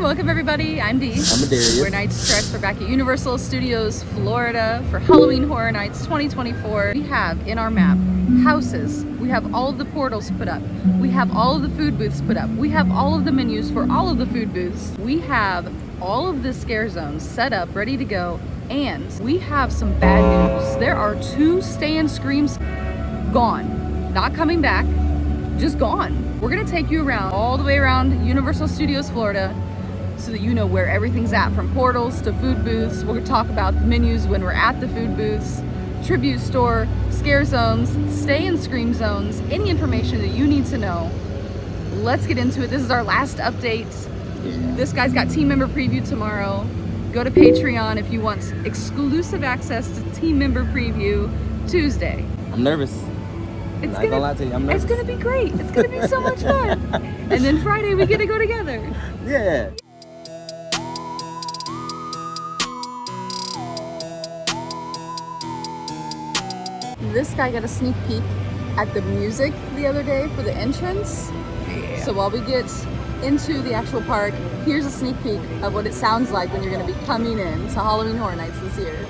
Welcome everybody, I'm Dee. I'm Darius. We're Night Stretch. We're back at Universal Studios, Florida for Halloween Horror Nights 2024. We have in our map houses. We have all of the portals put up. We have all of the food booths put up. We have all of the menus for all of the food booths. We have all of the scare zones set up, ready to go. And we have some bad news. There are 2 Stay and Screams gone. Not coming back, just gone. We're gonna take you around, all the way around Universal Studios, Florida, so that you know where everything's at, from portals to food booths. We're gonna talk about the menus when we're at the food booths, tribute store, scare zones, Stay and Scream zones, any information that you need to know. Let's get into it. This is our last update. This guy's got team member preview tomorrow. Go to Patreon if you want exclusive access to team member preview Tuesday. I'm nervous. It's not gonna lie to you, I'm nervous. It's gonna be great. It's gonna be so much fun. And then Friday we get to go together. Yeah. This guy got a sneak peek at the music the other day for the entrance. Yeah. So while we get into the actual park, here's a sneak peek of what it sounds like when you're gonna be coming in to Halloween Horror Nights this year.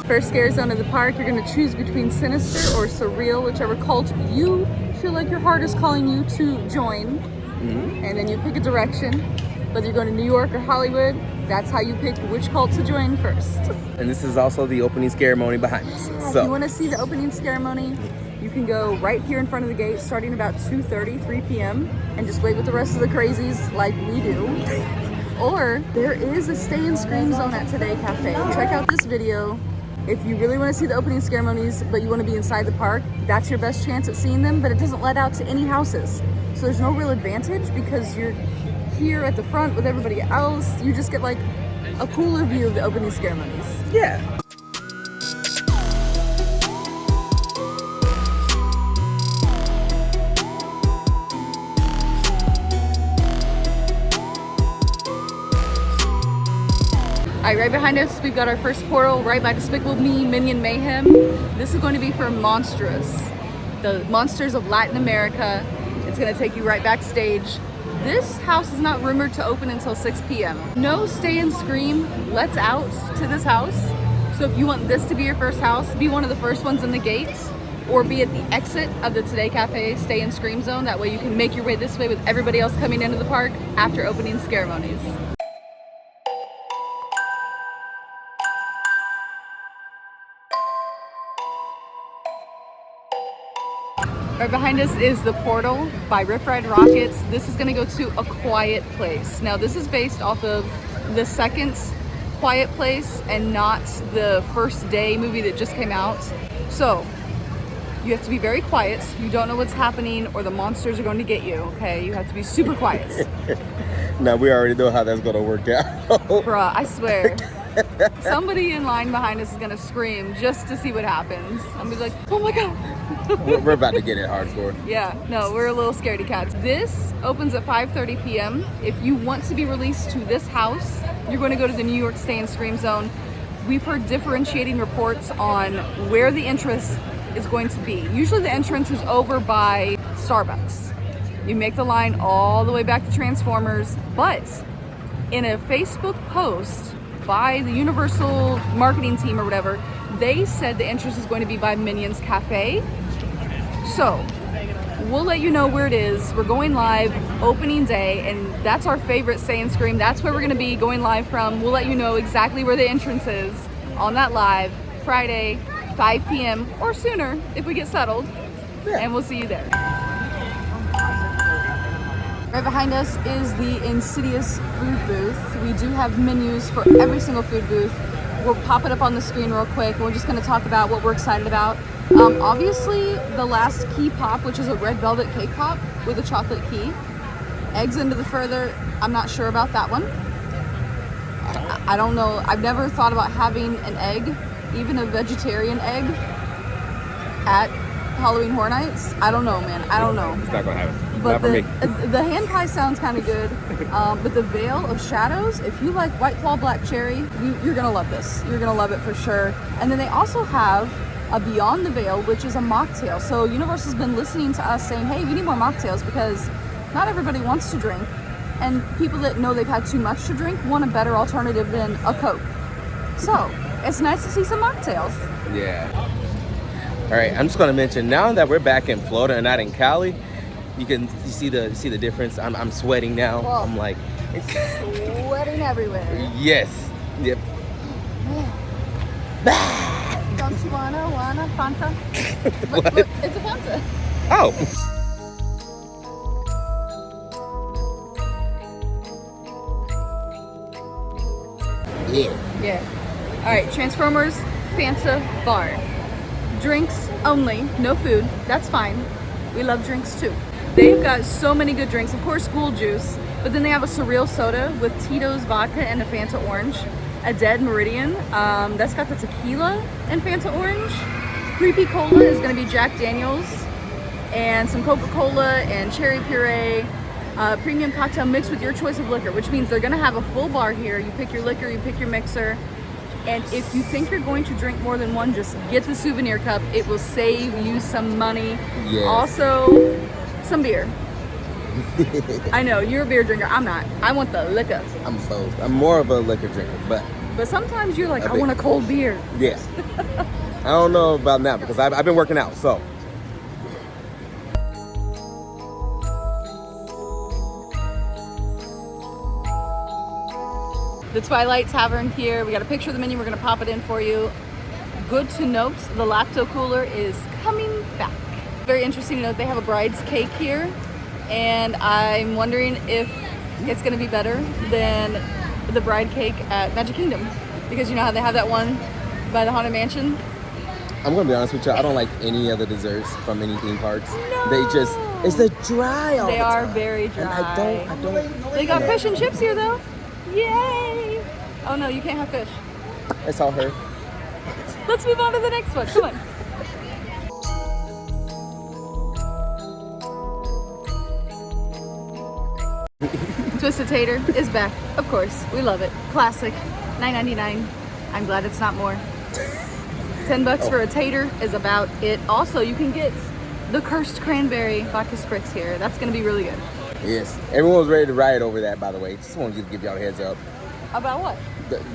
First scare zone of the park, you're gonna choose between Sinister or Surreal, whichever cult you feel like your heart is calling you to join. And then you pick a direction. Whether you're going to New York or Hollywood, that's how you pick which cult to join first. And this is also the opening ceremony behind us. If So you want to see the opening ceremony, you can go right here in front of the gate starting about 2:30, 3 p.m. and just wait with the rest of the crazies like we do. Or there is a Stay and Scream zone at Today Cafe. Check out this video. If you really want to see the opening ceremonies, but you want to be inside the park, that's your best chance at seeing them, but it doesn't let out to any houses. So there's no real advantage because you're here at the front with everybody else. You just get like a cooler view of the opening ceremonies. yeah. All right, right behind us, we've got our first portal right by Despicable Me, Minion Mayhem. This is going to be for Monstrous, the monsters of Latin America. It's going to take you right backstage. This house is not rumored to open until 6 p.m. No Stay and Scream lets out to this house. So if you want this to be your first house, be one of the first ones in the gates, or be at the exit of the Today Cafe Stay and Scream zone. That way you can make your way this way with everybody else coming into the park after opening ceremonies. Right behind us is the portal by Rip Ride Rockets. This is gonna go to A Quiet Place. Now this is based off of the second Quiet Place and not the First Day movie that just came out. So you have to be very quiet. You don't know what's happening or the monsters are going to get you, okay? You have to be super quiet. Now we already know how that's gonna work out. Bruh, I swear. Somebody in line behind us is gonna scream just to see what happens. I'm gonna be like, oh my God. We're about to get it hardcore. Yeah, no, we're a little scaredy cats. This opens at 5:30 p.m. If you want to be released to this house, you're going to go to the New York Stay and Scream zone. We've heard differentiating reports on where the entrance is going to be. Usually the entrance is over by Starbucks. You make the line all the way back to Transformers, but in a Facebook post by the Universal marketing team or whatever, they said the entrance is going to be by Minions Cafe. So we'll let you know where it is. We're going live opening day, and that's our favorite Stay and Scream. That's where we're going to be going live from. We'll let you know exactly where the entrance is on that live Friday, 5 p.m. or sooner if we get settled. Yeah. And we'll see you there. Right behind us is the Insidious food booth. We do have menus for every single food booth. We'll pop it up on the screen real quick. We're just going to talk about what we're excited about. Obviously, the last key pop, which is a red velvet cake pop with a chocolate key. Eggs into the further, I'm not sure about that one. I don't know. I've never thought about having an egg, even a vegetarian egg, at Halloween Horror Nights. I don't know, man. I don't know. It's not gonna happen. Not for me. The hand pie sounds kind of good, but the Veil of Shadows, if you like White Claw Black Cherry, you're gonna love this. You're gonna love it for sure. And then they also have a Beyond the Veil, which is a mocktail. So Universal's been listening to us saying, hey, we need more mocktails because not everybody wants to drink. And people that know they've had too much to drink want a better alternative than a Coke. So it's nice to see some mocktails. Yeah. All right, I'm just gonna mention now that we're back in Florida and not in Cali, you see the difference. I'm sweating now. Whoa. I'm like Sweating everywhere. yes. Yep. Don't you wanna Fanta? What? Look, it's a Fanta. Oh. Yeah. All right, Transformers Fanta bar. Drinks only, no food. That's fine. We love drinks too. They've got so many good drinks. Of course, School Juice, but then they have a Surreal Soda with Tito's vodka and a Fanta Orange. A Dead Meridian, that's got the tequila and Fanta Orange. Creepy Cola is gonna be Jack Daniels, and some Coca-Cola and cherry puree. Premium cocktail mixed with your choice of liquor, which means they're gonna have a full bar here. You pick your liquor, you pick your mixer. And if you think you're going to drink more than one, just get the souvenir cup. It will save you some money. Yes. Also, some beer. I know, you're a beer drinker. I'm not. I want the liquor. I'm both. I'm more of a liquor drinker, But sometimes you're like, A I bit. want a cold beer. yeah. I don't know about now because I've been working out, so. The Twilight Tavern here. We got a picture of the menu. We're gonna pop it in for you. Good to note, the Lacto Cooler is coming back. Very interesting to note, they have a bride's cake here, and I'm wondering if it's gonna be better than the bride cake at Magic Kingdom, because you know how they have that one by the Haunted Mansion. I'm gonna be honest with you. I don't like any of the desserts from any theme parks. No. They just, it's the dry all They the are time. very dry. And I don't. They got fish and chips here though. Yay! Oh no, you can't have fish. It's all her. Let's move on to the next one. Come on. Twisted Tater is back. Of course, we love it. Classic. $9.99. I'm glad it's not more. $10 for a tater is about it. Also, you can get the Cursed Cranberry vodka spritz here. That's gonna be really good. Yes. Everyone was ready to riot over that, by the way. Just wanted to give y'all a heads up. About what?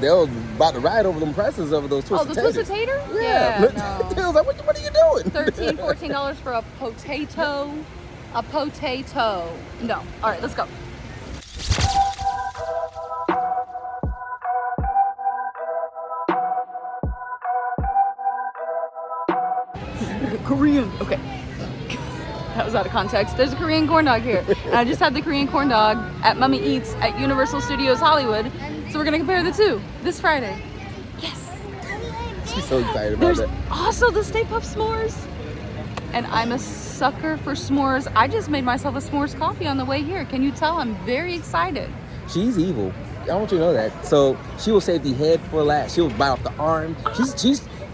They were about to riot over them prices over those Twisted Taters. Twisted Tater? Yeah. No. They was like, what are you doing? $13, $14 for a potato. A potato. No. All right, let's go. Korean. Okay. That was out of context. There's a Korean corn dog here. And I just had the Korean corn dog at Mummy Eats at Universal Studios Hollywood. So we're gonna compare the two this Friday. Yes. She's so excited about There's that. also the Stay Puft S'mores. And I'm a sucker for s'mores. I just made myself a s'mores coffee on the way here. Can you tell? I'm very excited. She's evil. I want you to know that. So she will save the head for last. She'll bite off the arm.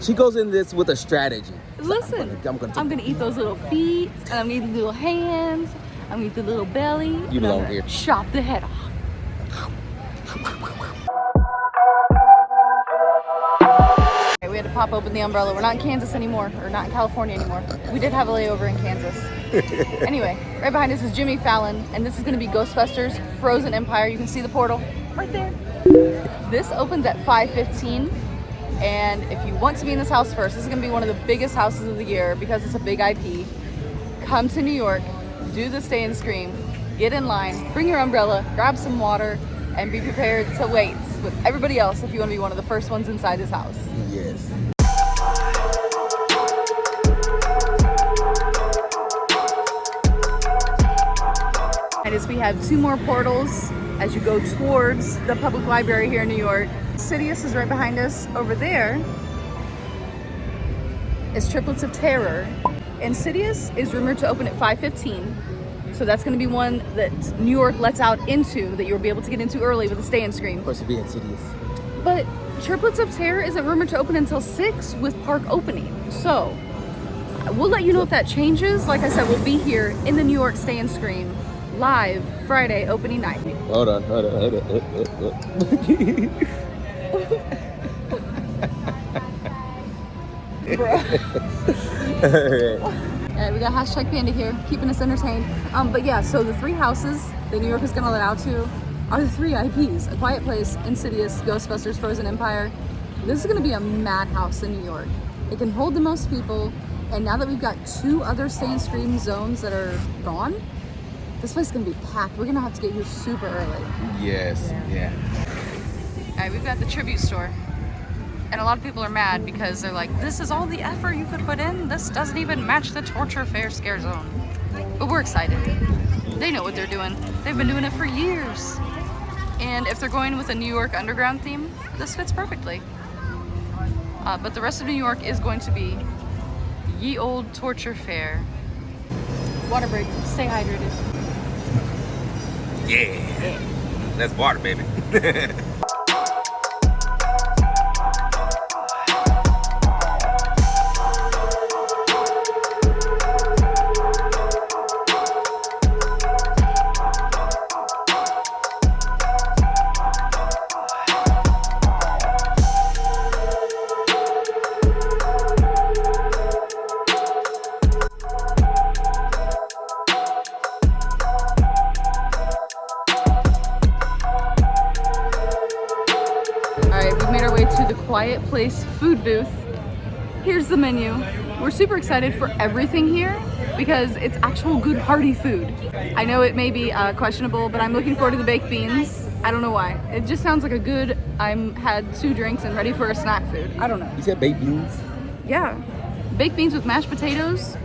She goes in this with a strategy. Listen, I'm gonna eat those little feet, and I'm gonna eat the little hands, I'm gonna eat the little belly. You and I'm belong gonna here. Chop the head off. Okay, we had to pop open the umbrella. We're not in Kansas anymore, or not in California anymore. We did have a layover in Kansas. Anyway, right behind us is Jimmy Fallon, and this is gonna be Ghostbusters Frozen Empire. You can see the portal right there. This opens at 5:15. And if you want to be in this house first, this is gonna be one of the biggest houses of the year because it's a big IP. Come to New York, do the Stay and Scream, get in line, bring your umbrella, grab some water, and be prepared to wait with everybody else if you wanna be one of the first ones inside this house. Yes. And as we have two more portals as you go towards the public library here in New York. Sidious is right behind us. Over there is Triplets of Terror. And Sidious is rumored to open at 5:15. So that's going to be one that New York lets out into, that you'll be able to get into early with a Stay and Scream. Of course, it'd be insidious. But Triplets of Terror isn't rumored to open until 6 with park opening. So We'll let you know if that changes. Like I said, we'll be here in the New York Stay and Scream live Friday opening night. Hold on. Alright, we got hashtag Panda here, keeping us entertained. But yeah, so the 3 houses that New York is gonna let out to are the 3 IPs: A Quiet Place, Insidious, Ghostbusters, Frozen Empire. This is gonna be a madhouse in New York. It can hold the most people, and now that we've got 2 other Stay and Scream zones that are gone, this place is gonna be packed. We're gonna have to get here super early. Yes, yeah. Alright, we've got the tribute store. And a lot of people are mad because they're like, this is all the effort you could put in. This doesn't even match the torture fair scare zone. But we're excited. They know what they're doing. They've been doing it for years. And if they're going with a New York Underground theme, this fits perfectly. But the rest of New York is going to be ye old torture fair. Water break. Stay hydrated. Yeah. That's water, baby. Quiet Place food booth. Here's the menu. We're super excited for everything here because it's actual good hearty food. I know it may be questionable, but I'm looking forward to the baked beans. I don't know why. It just sounds like a good, I'm had 2 drinks and ready for a snack food. I don't know. You said baked beans? Yeah. Baked beans with mashed potatoes,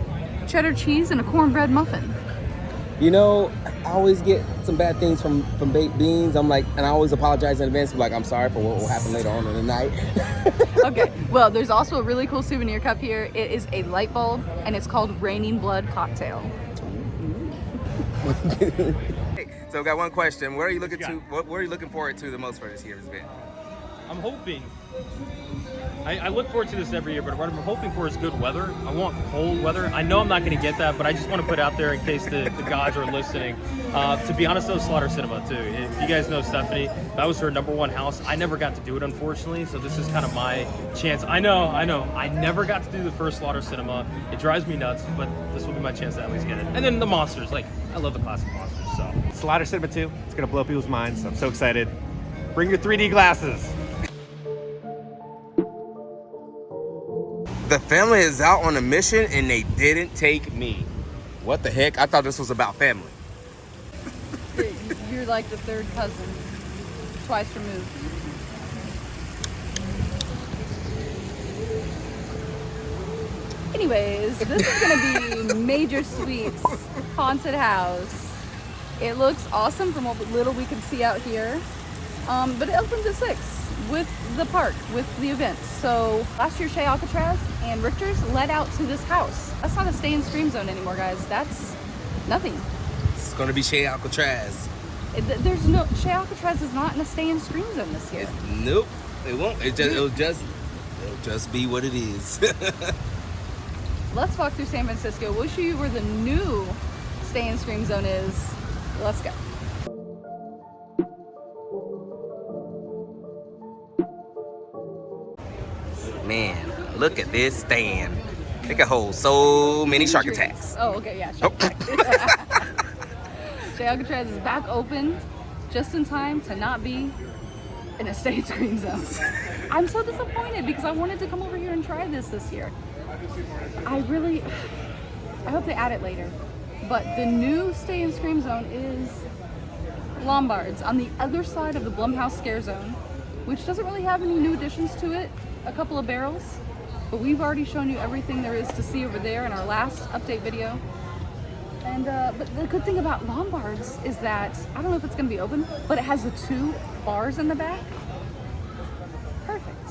cheddar cheese, and a cornbread muffin. You know, I always get some bad things from baked beans. I'm like, and I always apologize in advance. Like, I'm sorry for what will happen later on in the night. Okay, well, there's also a really cool souvenir cup here. It is a light bulb, and it's called Raining Blood Cocktail. So, I got one question. What are you looking to? What are you looking forward to the most for this year's event? I'm hoping. I look forward to this every year, but what I'm hoping for is good weather. I want cold weather. I know I'm not going to get that, but I just want to put it out there in case the gods are listening. To be honest, though, Slaughter Sinema, too. If you guys know Stephanie, that was her #1 house. I never got to do it, unfortunately, so this is kind of my chance. I know. I never got to do the first Slaughter Sinema. It drives me nuts, but this will be my chance to at least get it. And then the monsters. Like, I love the classic monsters, so. Slaughter Cinema 2. It's going to blow people's minds. I'm so excited. Bring your 3D glasses. The family is out on a mission and they didn't take me. What the heck? I thought this was about family. You're like the 3rd cousin, twice removed. Anyways, this is gonna be Major Suites Haunted House. It looks awesome from what little we can see out here, but it opens at 6 with the park, with the event. So last year, Shea Alcatraz and Richter's led out to this house. That's not a Stay and Scream zone anymore, guys. That's nothing. It's gonna be Shea Alcatraz. There's no, Shea Alcatraz is not in a Stay and Scream zone this year. Nope, it won't. It'll just be what it is. Let's walk through San Francisco. We'll show you where the new Stay and Scream zone is. Let's go. Man, look at this stand. It can hold so many shark attacks. Oh, okay, yeah, shark attacks. Shea Alcatraz is back open just in time to not be in a Stay and Scream zone. I'm so disappointed because I wanted to come over here and try this year. I hope they add it later. But the new Stay and Scream zone is Lombard's on the other side of the Blumhouse Scare Zone, which doesn't really have any new additions to it. A couple of barrels, but we've already shown you everything there is to see over there in our last update video. And but the good thing about Lombard's is that I don't know if it's going to be open, but it has the 2 bars in the back. Perfect.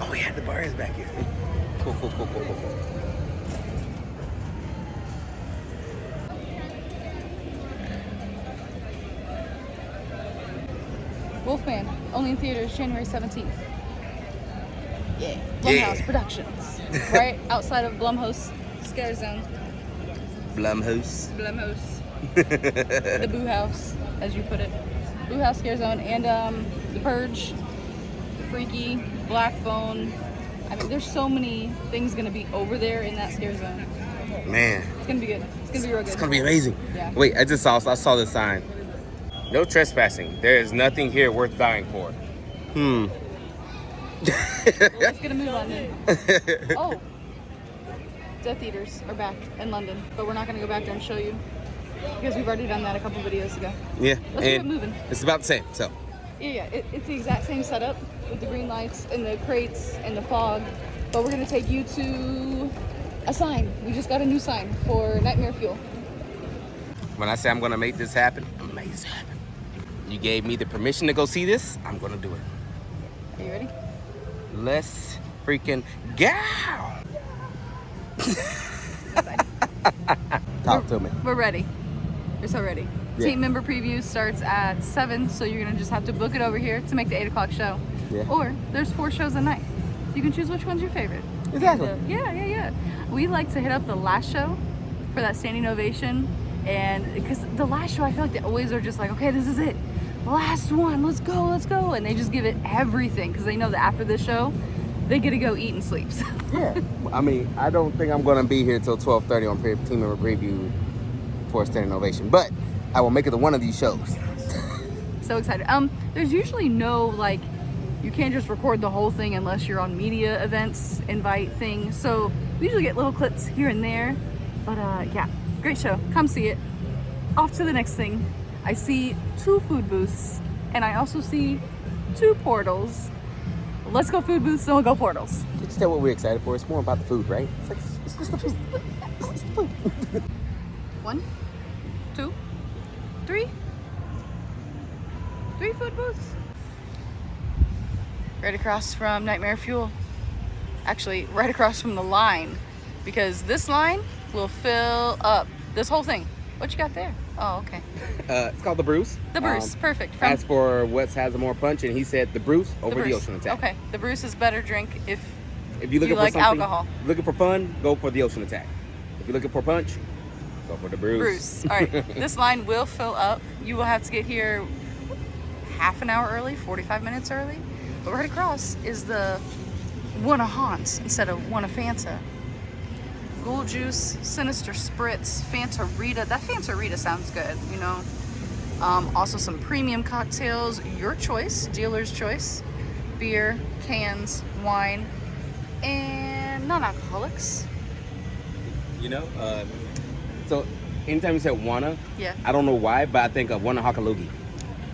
Oh yeah, the bar is back here. Cool. Wolfman, only in theaters January 17th. Yeah. Yeah. Blumhouse Productions. Right outside of Blumhouse Scare Zone. Blumhouse. Blumhouse. The Boo House, as you put it. Boo House Scare Zone and The Purge, Freaky, Black Phone. I mean, there's so many things gonna be over there in that scare zone. Man. It's gonna be good. It's gonna be real good. It's gonna be amazing. Yeah. Wait, I saw the sign. No trespassing. There is nothing here worth dying for. Well, let's get a move on then. Oh, Death Eaters are back in London, but we're not gonna go back there and show you because we've already done that a couple videos ago. Yeah. Let's get moving. It's about the same. So. Yeah, it's the exact same setup with the green lights and the crates and the fog, but we're gonna take you to a sign. We just got a new sign for Nightmare Fuel. When I say I'm gonna make this happen, I'm gonna make this happen. You gave me the permission to go see this, I'm gonna do it. Are you ready? Let's freaking go! Talk to me. We're ready. We're so ready. Yeah. Team member preview starts at 7, so you're gonna just have to book it over here to make the 8 o'clock show. Yeah. Or there's 4 shows a night. So you can choose which one's your favorite. Exactly. And, yeah. We like to hit up the last show for that standing ovation, and because the last show, I feel like they always are just like, okay, this is it. Last one, let's go. And they just give it everything because they know that after this show, they get to go eat and sleep. So. Yeah. I mean, I don't think I'm gonna be here till 12:30 on team member preview for a standing ovation, but I will make it to one of these shows. So excited. There's usually no, like, you can't just record the whole thing unless you're on media events, invite thing. So we usually get little clips here and there. But yeah, great show. Come see it. Off to the next thing. I see 2 food booths and I also see 2 portals. Let's go food booths, then we'll go portals. Can you tell what we're excited for? It's more about the food, right? It's just the food. It's just the food. 1, 2, 3. 3 food booths. Right across from Nightmare Fuel. Actually, right across from the line. Because this line will fill up this whole thing. What you got there? Oh, okay. It's called the Bruce. The Bruce, perfect. As for what has more punch, and he said the Bruce over the Bruce. Ocean Attack. Okay, the Bruce is better drink if you're looking you for like something, alcohol. looking for fun, go for the Ocean Attack. If you're looking for punch, go for the Bruce. Bruce. All right, this line will fill up. You will have to get here half an hour early, 45 minutes early. But right across is the one of Hans instead of one of Fanta. Ghoul Juice, Sinister Spritz, Fanta Rita. That Fanta Rita sounds good, you know. Also some premium cocktails, your choice, dealer's choice. Beer, cans, wine, and non-alcoholics. You know, so anytime you said wanna, Yeah. I don't know why, but I think of Wanna Hakalugi.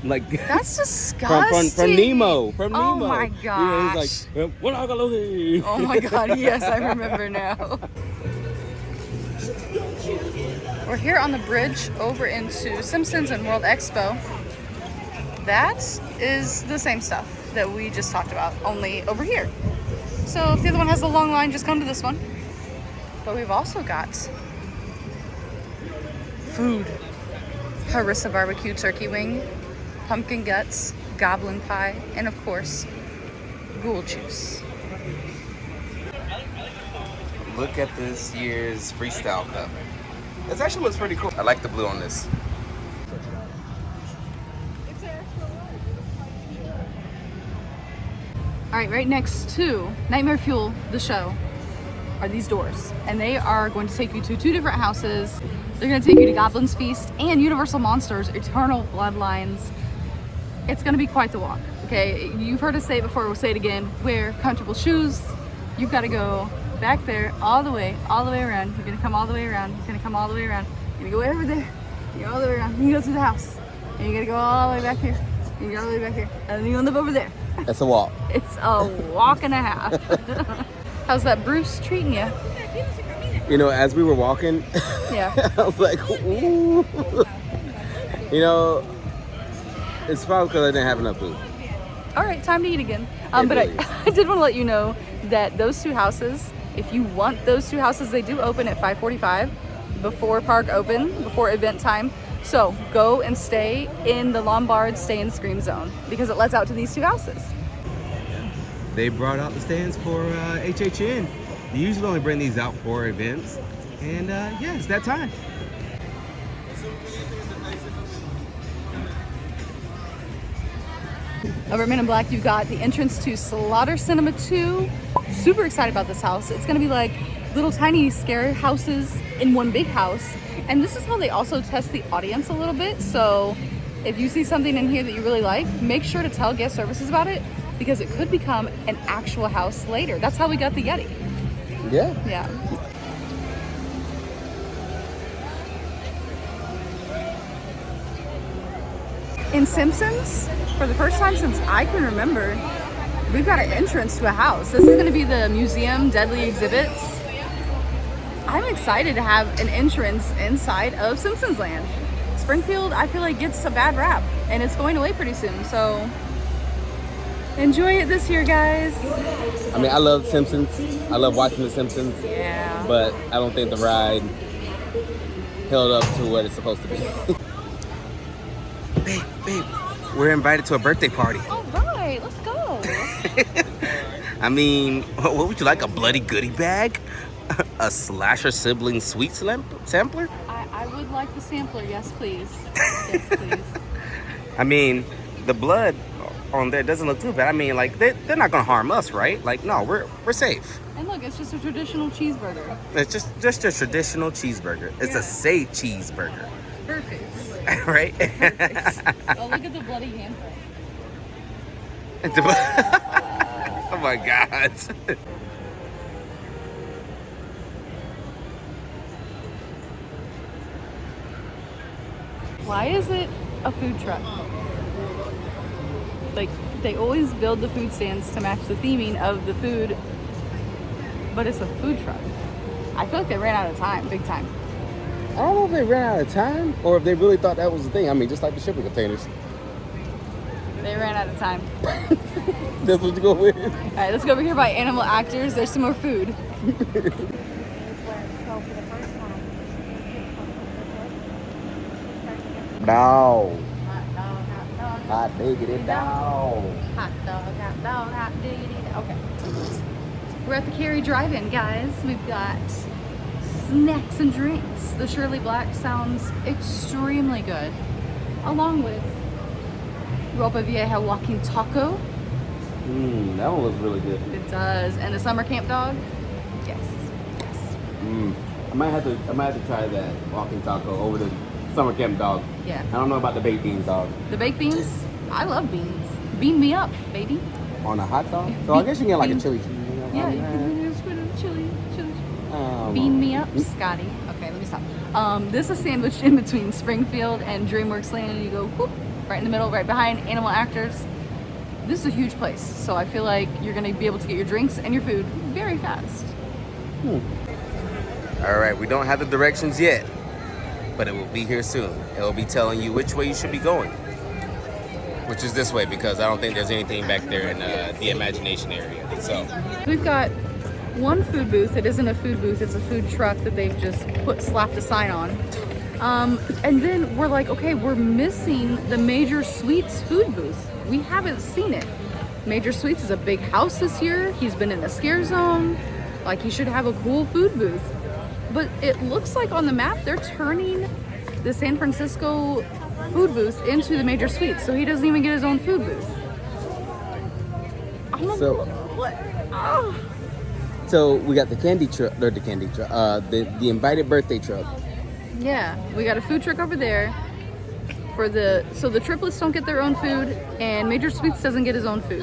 Like That's disgusting. from Nemo. From Oh Nemo. my You know, gosh. he's like, Wanna Hakalugi. Oh my god, yes, I remember now. We're here on the bridge over into Simpsons and World Expo. That is the same stuff that we just talked about, only over here. So if the other one has a long line, just come to this one. But we've also got food. Harissa barbecue turkey wing, pumpkin guts, goblin pie, and of course, ghoul juice. Look at this year's freestyle cup. This actually looks pretty cool. I like the blue on this. All right, right next to Nightmare Fuel, the show, are these doors. And they are going to take you to 2 different houses. They're going to take you to Goblin's Feast and Universal Monsters, Eternal Bloodlines. It's going to be quite the walk, okay? You've heard us say it before, we'll say it again. Wear comfortable shoes. You've got to go back there all the way around. You're going to come all the way around. You're going to come all the way around. You're going to go over there. You go all the way around. You go through the house. And you're going to go all the way back here. You go all the way back here. And then you end up over there. That's a walk. It's a walk and a half. How's that Bruce treating you? You know, as we were walking, Yeah. I was like, ooh. You know, it's probably because I didn't have enough food. All right, time to eat again. It But really is. I did want to let you know that those 2 houses, if you want those 2 houses, they do open at 5:45 before park open, before event time. So go and stay in the Lombard Stay and Scream Zone because it lets out to these two houses. They brought out the stands for HHN. They usually only bring these out for events. And yeah, it's that time. Over at Men in Black, you've got the entrance to Slaughter Sinema 2. Super excited about this house. It's gonna be like little tiny scare houses in one big house. And this is how they also test the audience a little bit. So if you see something in here that you really like, make sure to tell guest services about it because it could become an actual house later. That's how we got the Yeti. Yeah. Yeah. In Simpsons, for the first time since I can remember, we've got an entrance to a house. This is going to be the museum Deadly Exhibits. I'm excited to have an entrance inside of Simpsons Land. Springfield, I feel like, gets a bad rap, and it's going away pretty soon, so enjoy it this year, guys. I mean, I love Simpsons. I love watching The Simpsons. Yeah. But I don't think the ride held up to what it's supposed to be. Babe, we're invited to a birthday party. All right, let's go. I mean, what would you like? A bloody goodie bag? A slasher sibling sweet sampler? I would like the sampler, yes, please. Yes, please. I mean, the blood on there doesn't look too bad. I mean, like, they're not gonna harm us, right? Like, no, we're safe. And look, it's just a traditional cheeseburger. It's just a traditional cheeseburger. It's a say cheeseburger. Perfect. Right? Perfect. Oh, look at the bloody handprint. Oh my God. Why is it a food truck? Like, they always build the food stands to match the theming of the food, but it's a food truck. I feel like they ran out of time, big time. I don't know if they ran out of time or if they really thought that was the thing. I mean, just like the shipping containers. They ran out of time. That's what you go with. All right, let's go over here by Animal Actors. There's some more food. No. Hot dog, Hot diggity dog. hot dog, hot diggity. Okay. We're at the Cary Drive-In, guys. We've got snacks and drinks. The Shirley Black sounds extremely good. Along with Ropa Vieja Walking Taco. That one looks really good. It does. And the Summer Camp Dog. Yes. Yes. I might have to try that walking taco over the summer camp dog. Yeah. I don't know about the baked beans dog. The baked beans. I love beans. Bean me up, baby. On a hot dog? So I guess you can get like a chili cheese. Yeah, you can just put it in chili. Oh, Bean me up, Scotty. Okay, let me stop. This is sandwiched in between Springfield and DreamWorks Land, and you go whoop, right in the middle, right behind Animal Actors. This is a huge place, so I feel like you're gonna be able to get your drinks and your food very fast. All right, we don't have the directions yet, but it will be here soon. It will be telling you which way you should be going, which is this way because I don't think there's anything back there in the imagination area. So We've got one food booth. It isn't a food booth, it's a food truck that they've just slapped a sign on. And then we're like, okay, we're missing the Major Sweets food booth. We haven't seen it. Major Sweets is a big house this year. He's been in the scare zone. Like, he should have a cool food booth. But it looks like on the map, they're turning the San Francisco food booth into the Major Sweets, so he doesn't even get his own food booth. I'm like, what? Oh. So we got the candy truck, or the invited birthday truck. Yeah, we got a food truck over there so the triplets don't get their own food and Major Sweets doesn't get his own food.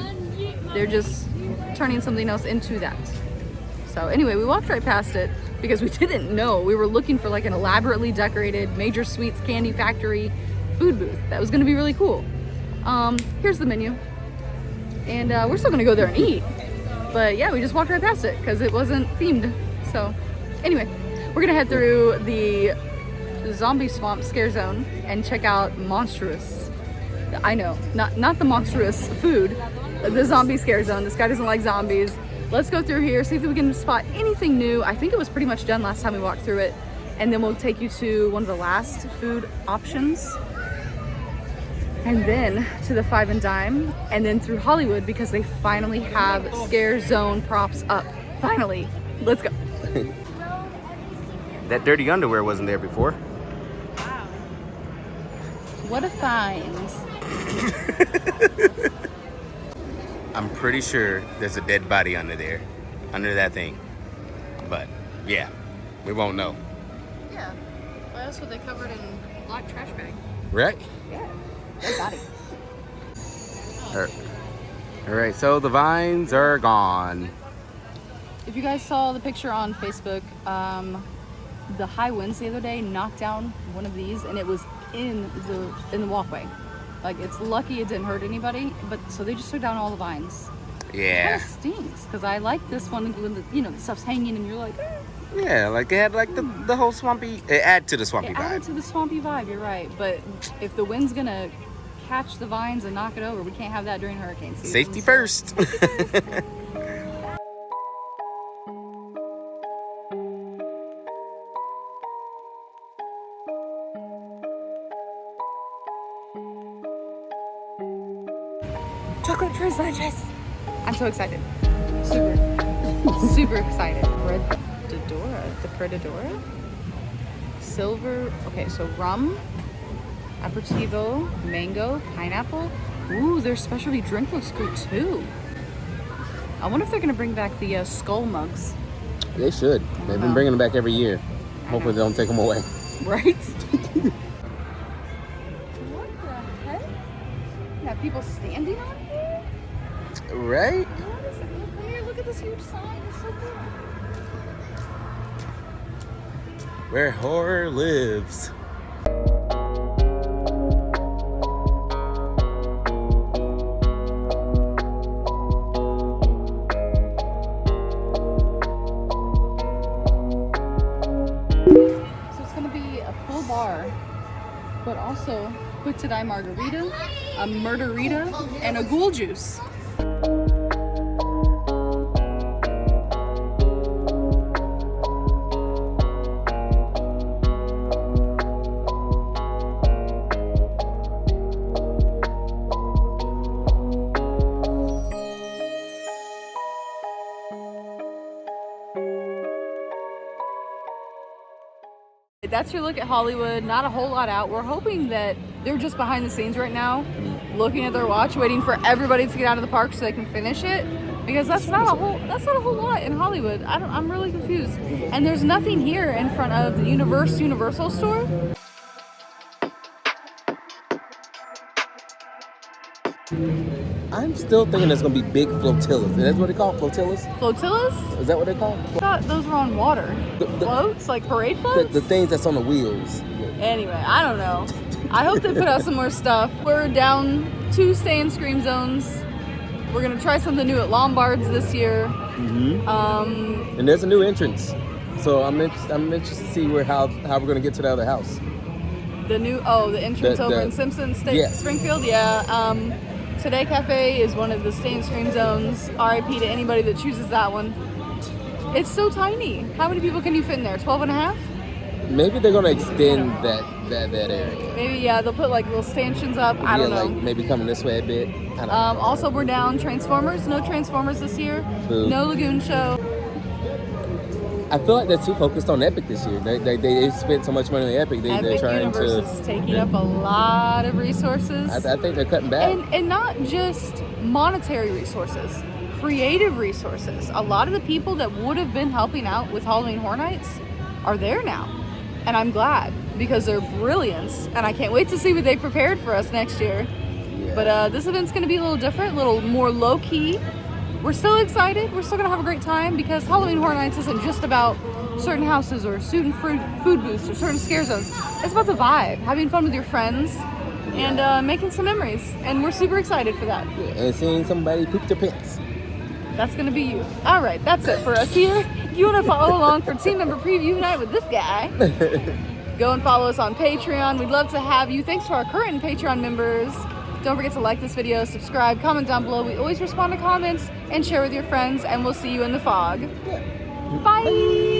They're just turning something else into that. So anyway, we walked right past it because we didn't know. We were looking for like an elaborately decorated Major Sweets Candy Factory food booth. That was gonna be really cool. Here's the menu. And we're still gonna go there and eat. But yeah, we just walked right past it because it wasn't themed. So anyway, we're gonna head through the Zombie Swamp Scare Zone and check out Monstrous. I know, not the monstrous food, the Zombie Scare Zone. This guy doesn't like zombies. Let's go through here, see if we can spot anything new. I think it was pretty much done last time we walked through it. and then we'll take you to one of the last food options, and then to the Five and Dime, and then through Hollywood because they finally have Scare Zone props up. Finally, let's go. That dirty underwear wasn't there before. Wow. What a find. I'm pretty sure there's a dead body under there, under that thing. But yeah, we won't know. Yeah. Why else would they cover it in black trash bag? Right? Yeah. Dead body. All right, so the vines are gone. If you guys saw the picture on Facebook, the high winds the other day knocked down one of these, and it was in the walkway. Like, it's lucky it didn't hurt anybody, but so they just took down all the vines. Yeah. It kind of stinks because I like this one when the stuff's hanging and you're like, eh. Yeah, like it had like the whole swampy. It added to the swampy It vibe. added to the swampy vibe. You're right, but if the wind's gonna catch the vines and knock it over, we can't have that during hurricane season. Safety first. Chocolate Treasures. I'm so excited. Super excited. The Predadora? Silver. Okay, so rum, aperitivo, mango, pineapple. Ooh, their specialty drink looks good too. I wonder if they're gonna bring back the skull mugs. They should. They've been bringing them back every year. Hopefully they don't take them away. Right? What the heck? You have people standing on here? Right? What is it? Look here, look at this huge sign. It's so cool. Where horror lives. So it's gonna be a full bar, but also quick to die margarita, a murderita, and a ghoul juice. That's your look at Hollywood. Not a whole lot out. We're hoping that they're just behind the scenes right now, looking at their watch, waiting for everybody to get out of the park so they can finish it. Because that's not a whole lot in Hollywood. I'm really confused. And there's nothing here in front of the Universal store. I'm still thinking there's gonna be big flotillas. Is that what they call flotillas? Flotillas? Is that what they call? I thought those were on water. Floats? Like parade floats? The things that's on the wheels. Anyway, I don't know. I hope they put out some more stuff. We're down 2 stay and scream zones. We're gonna try something new at Lombard's this year. And there's a new entrance, so I'm interested to see how we're gonna get to the other house. The entrance over in Simpson State, yes. Springfield. Yeah. Today Cafe is one of the stay and scream zones. RIP to anybody that chooses that one. It's so tiny. How many people can you fit in there? 12 and a half? Maybe they're gonna extend that area. Maybe, yeah, they'll put like little stanchions up. I don't know. Like maybe coming this way a bit. I don't know. Also, we're down Transformers. No Transformers this year. Boo. No Lagoon Show. I feel like they're too focused on Epic this year. They spent so much money on Epic. They're trying Universe is taking up a lot of resources. I think they're cutting back. And not just monetary resources, creative resources. A lot of the people that would have been helping out with Halloween Horror Nights are there now. And I'm glad because they're brilliance. And I can't wait to see what they prepared for us next year. Yeah. But this event's going to be a little different, a little more low-key. We're still excited. We're still going to have a great time because Halloween Horror Nights isn't just about certain houses or certain food booths or certain scare zones. It's about the vibe, having fun with your friends, and making some memories. And we're super excited for that. Yeah, and seeing somebody poop their pants. That's going to be you. All right, that's it for us here. If you want to follow along for team member preview night with this guy, go and follow us on Patreon. We'd love to have you. Thanks to our current Patreon members. Don't forget to like this video, subscribe, comment down below. We always respond to comments and share with your friends, and we'll see you in the fog. Yeah. Bye.